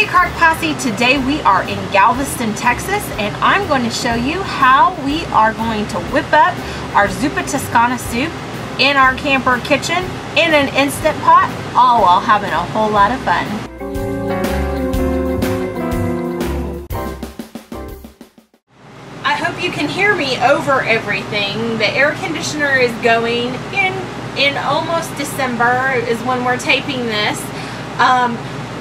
Hey Crock Posse, today we are in Galveston, Texas, and I'm going to show you how we are going to whip up our Zuppa Toscana soup in our camper kitchen in an Instant Pot, all while having a whole lot of fun. I hope you can hear me over everything. The air conditioner is going in almost December is when we're taping this.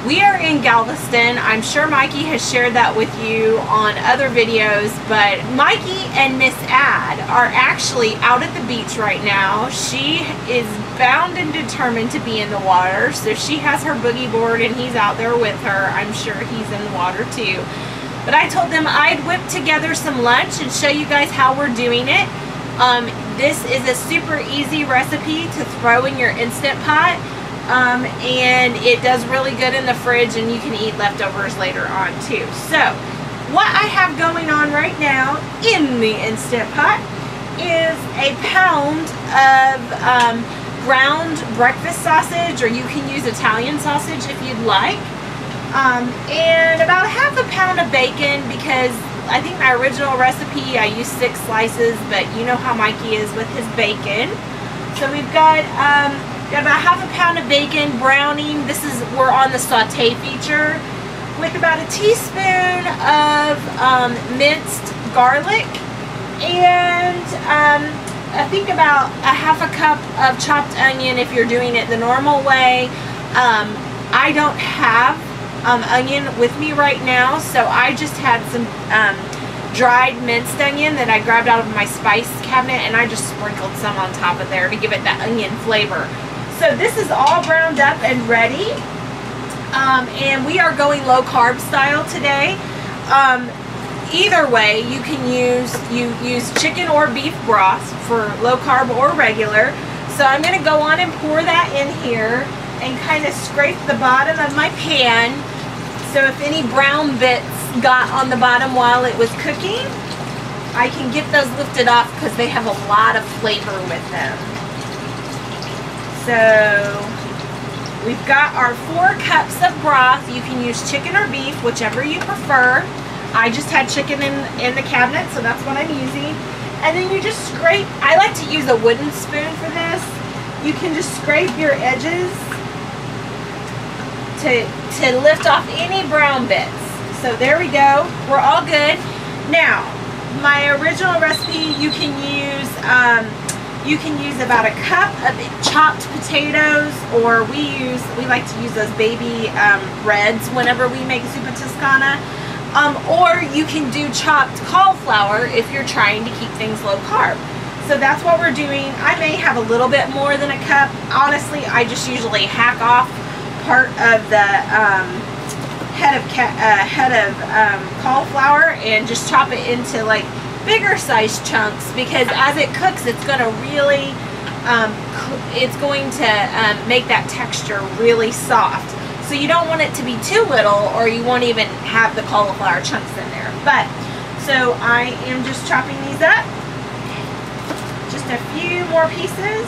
We are in Galveston. I'm sure Mikey has shared that with you on other videos, but Mikey and Miss Add are actually out at the beach right now. She is bound and determined to be in the water, so she has her boogie board and he's out there with her. I'm sure he's in the water too. But I told them I'd whip together some lunch and show you guys how we're doing it. This is a super easy recipe to throw in your Instant Pot. And it does really good in the fridge, and you can eat leftovers later on too. So what I have going on right now in the Instant Pot is a pound of ground breakfast sausage, or you can use Italian sausage if you'd like, and about half a pound of bacon, because I think my original recipe I used 6 slices, but you know how Mikey is with his bacon. So we've got about half a pound of bacon browning. We're on the saute feature, with about a teaspoon of minced garlic, and I think about a half a cup of chopped onion if you're doing it the normal way. I don't have onion with me right now, so I just had some dried minced onion that I grabbed out of my spice cabinet, and I just sprinkled some on top of there to give it that onion flavor. So this is all browned up and ready, and we are going low carb style today. Either way, you can use chicken or beef broth for low carb or regular. So I'm going to go on and pour that in here and kind of scrape the bottom of my pan, so if any brown bits got on the bottom while it was cooking, I can get those lifted off because they have a lot of flavor with them. So we've got our 4 cups of broth. You can use chicken or beef, whichever you prefer. I just had chicken in the cabinet, so that's what I'm using. And then you just scrape. I like to use a wooden spoon for this. You can just scrape your edges to lift off any brown bits. So there we go. We're all good. Now, my original recipe, you can use about a cup of chopped potatoes, or we like to use those baby reds whenever we make Zuppa Toscana, or you can do chopped cauliflower if you're trying to keep things low carb. So that's what we're doing. I may have a little bit more than a cup. Honestly, I just usually hack off part of the head of cauliflower and just chop it into like bigger size chunks, because as it cooks, it's going to really make that texture really soft. So you don't want it to be too little, or you won't even have the cauliflower chunks in there. But so I am just chopping these up, just a few more pieces.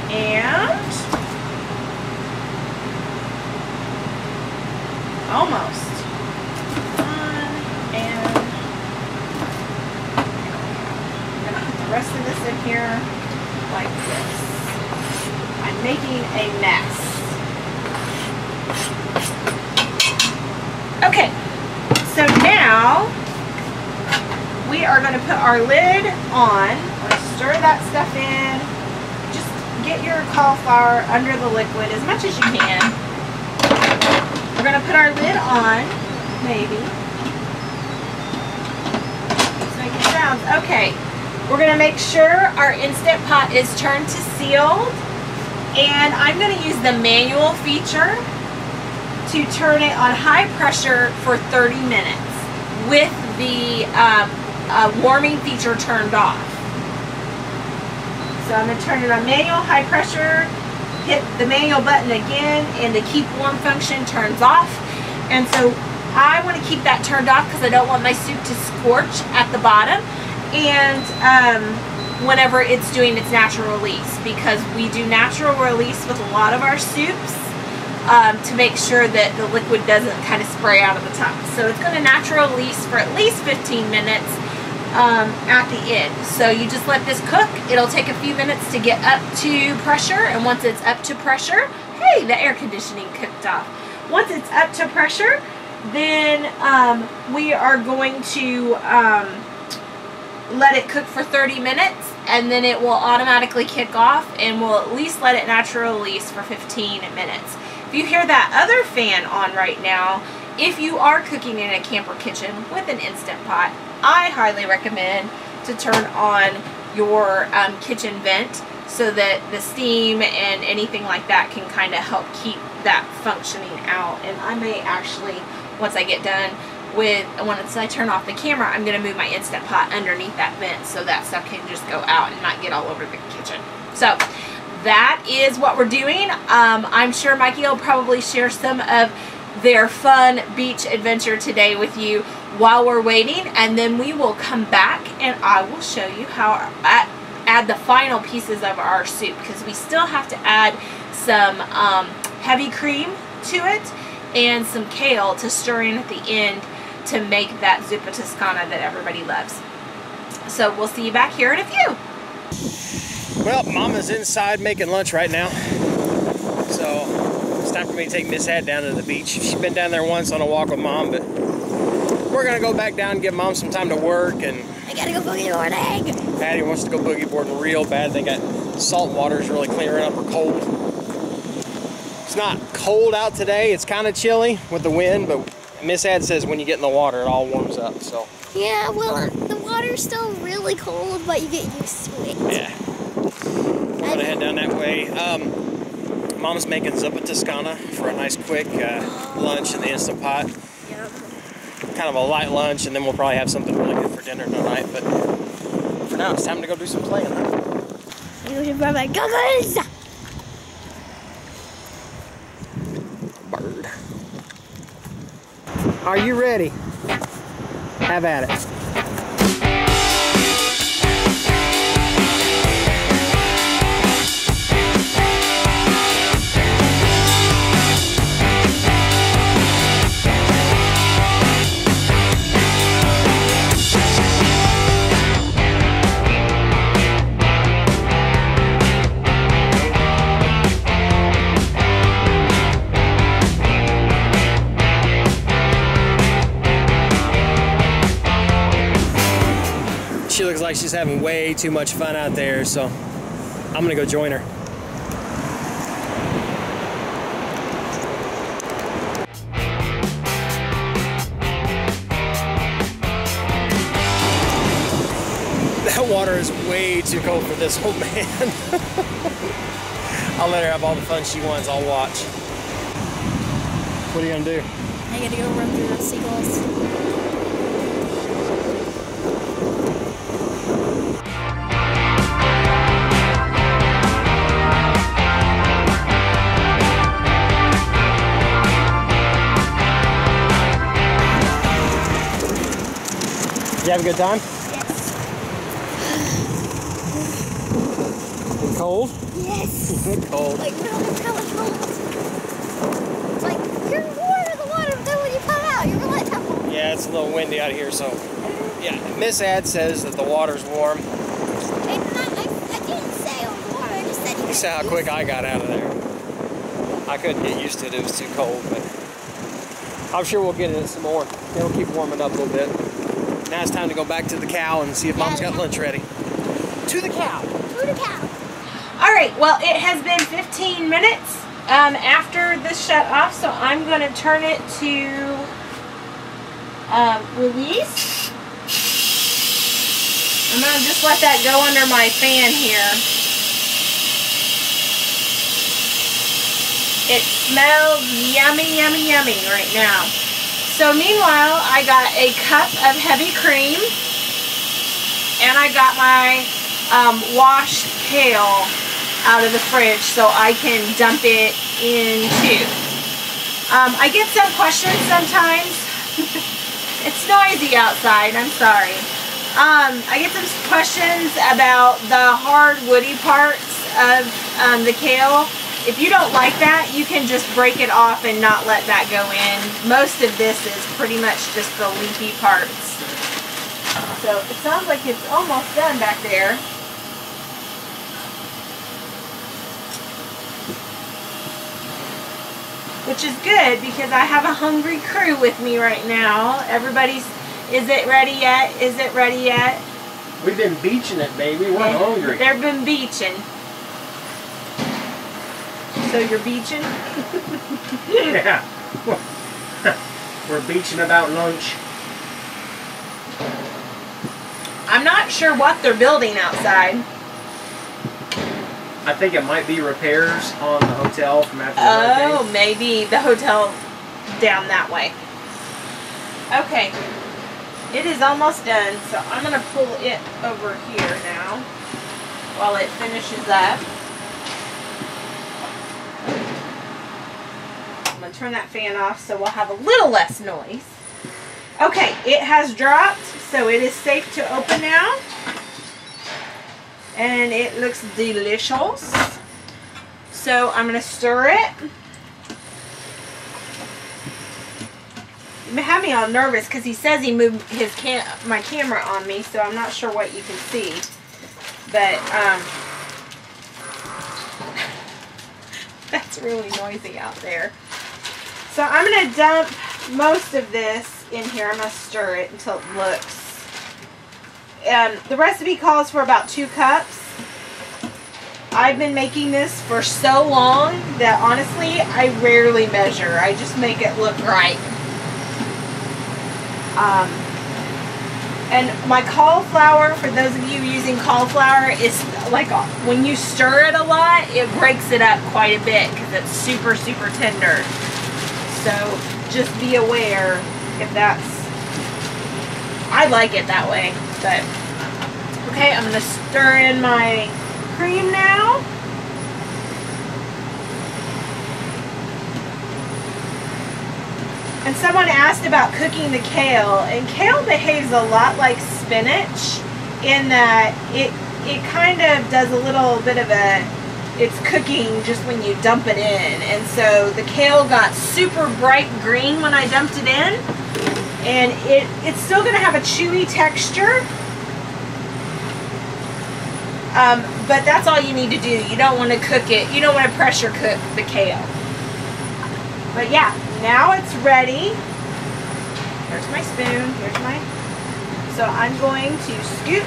And almost. And I'm going to put the rest of this in here like this. I'm making a mess. Okay, so now we are going to put our lid on. I'm going to stir that stuff in. Just get your cauliflower under the liquid as much as you can. We're going to put our lid on, maybe. It's making sounds. Okay. We're going to make sure our Instant Pot is turned to sealed. And I'm going to use the manual feature to turn it on high pressure for 30 minutes with the warming feature turned off. So I'm going to turn it on manual, high pressure, hit the manual button again, and the keep warm function turns off. And so I want to keep that turned off because I don't want my soup to scorch at the bottom. And whenever it's doing its natural release, because we do natural release with a lot of our soups to make sure that the liquid doesn't kind of spray out of the top. So it's going to natural release for at least 15 minutes at the end. So you just let this cook. It'll take a few minutes to get up to pressure, and once it's up to pressure, hey, the air conditioning kicked off. Once it's up to pressure, then we are going to let it cook for 30 minutes, and then it will automatically kick off, and we'll at least let it natural release for 15 minutes. If you hear that other fan on right now, if you are cooking in a camper kitchen with an Instant Pot, I highly recommend to turn on your kitchen vent so that the steam and anything like that can kind of help keep that functioning out. And I may actually, once I get done once I turn off the camera, I'm going to move my Instant Pot underneath that vent so that stuff can just go out and not get all over the kitchen. So that is what we're doing. I'm sure Mikey will probably share some of their fun beach adventure today with you while we're waiting, and then we will come back and I will show you how I add the final pieces of our soup, because we still have to add some heavy cream to it and some kale to stir in at the end to make that Zuppa Toscana that everybody loves. So we'll see you back here in a few. Well, Mama's inside making lunch right now, so it's time for me to take Miss Add down to the beach. She's been down there once on a walk with Mom, but we're gonna go back down and give Mom some time to work. And I gotta go boogie boarding. Patty wants to go boogie boarding real bad. They got salt water's really clearing up her cold. It's not cold out today. It's kind of chilly with the wind, but Miss Add says when you get in the water, it all warms up. So yeah, well, the water's still really cold, but you get used to it. Yeah. We're gonna head down that way. Mom's making Zuppa Toscana for a nice quick lunch in the Instant Pot. Yep. Kind of a light lunch, and then we'll probably have something really good for dinner tonight. But for now, it's time to go do some playing. You should grab my goggles. Bird. Are you ready? Yeah. Have at it. She looks like she's having way too much fun out there, so I'm gonna go join her. That water is way too cold for this old man. I'll let her have all the fun she wants. I'll watch. What are you gonna do? I gotta go run through the seagulls. You have a good time? Yes. Cold? Yes. Cold. Like really cold. It's like you're warm in the water, but then when you come out, you're really cold. Yeah, it's a little windy out here, so yeah. Miss Add says that the water's warm. I didn't say it was warm. I just said You saw how quick I got out of there. I couldn't get used to it. It was too cold, but I'm sure we'll get in it some more. It'll keep warming up a little bit. Now it's time to go back to the cow and see if Mom's got lunch ready. To the cow. To the cow. All right, well, it has been 15 minutes after this shut off, so I'm going to turn it to release. I'm going to just let that go under my fan here. It smells yummy, yummy, yummy right now. So meanwhile, I got a cup of heavy cream, and I got my washed kale out of the fridge so I can dump it in too. I get some questions sometimes. It's noisy outside, I'm sorry. I get some questions about the hard woody parts of the kale. If you don't like that, you can just break it off and not let that go in. Most of this is pretty much just the leafy parts. So it sounds like it's almost done back there. Which is good because I have a hungry crew with me right now. Everybody's, is it ready yet? Is it ready yet? We've been beaching it, baby. We're hungry. They've been beaching. So you're beaching? Yeah. We're beaching about lunch. I'm not sure what they're building outside. I think it might be repairs on the hotel from after the Oh, hurricane. maybe the hotel down that way. Okay. It is almost done, so I'm going to pull it over here now while it finishes up. I'm going to turn that fan off so we'll have a little less noise. Okay, it has dropped, so it is safe to open now. And it looks delicious. So I'm going to stir it. It had me all nervous because he says he moved his my camera on me, so I'm not sure what you can see. But that's really noisy out there. So I'm going to dump most of this in here. I'm going to stir it until it looks. The recipe calls for about 2 cups. I've been making this for so long that honestly I rarely measure. I just make it look right. And my cauliflower, for those of you using cauliflower, is like when you stir it a lot, it breaks it up quite a bit because it's super, super tender. So just be aware if that's, I like it that way. But okay, I'm going to stir in my cream now. And someone asked about cooking the kale, and kale behaves a lot like spinach in that it kind of does a little bit of it's cooking just when you dump it in. And so the kale got super bright green when I dumped it in. And it's still going to have a chewy texture. But that's all you need to do. You don't want to cook it. You don't want to pressure cook the kale. But yeah, now it's ready. Here's my spoon. Here's my... So I'm going to scoop.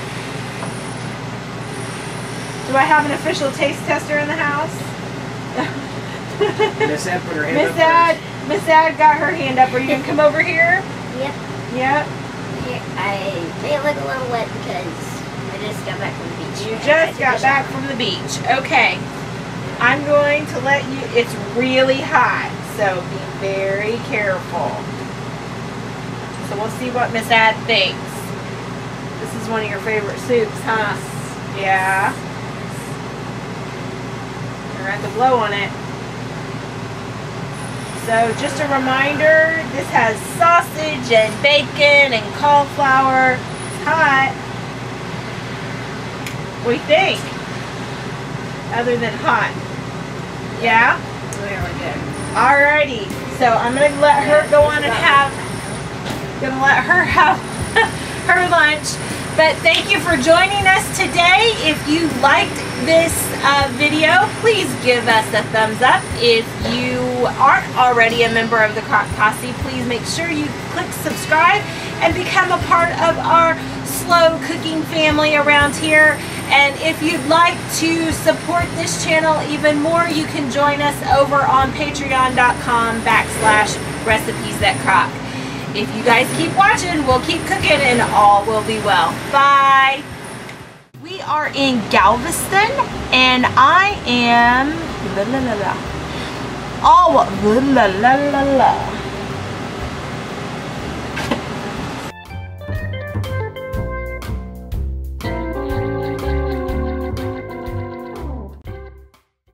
Do I have an official taste tester in the house? Miss Add put her hand up. Miss Add got her hand up. Are you going to come over here? Yep. Yep. I may look a little wet because I just got back from the beach. You just got back from the beach. Okay. I'm going to let you, it's really hot, so be very careful. So we'll see what Miss Add thinks. This is one of your favorite soups, huh? Yeah. You're going to have to blow on it. So just a reminder, this has sausage and bacon and cauliflower. It's hot. What do you think? Other than hot. Yeah? Really good. Alrighty. So I'm going to let her go on and have her lunch. But thank you for joining us today. If you liked this video, please give us a thumbs up. If you aren't already a member of the Crock Posse, please make sure you click subscribe and become a part of our slow cooking family around here. And if you'd like to support this channel even more, you can join us over on patreon.com/recipes@crock. If you guys keep watching, we'll keep cooking and all will be well. Bye. We are in Galveston and I am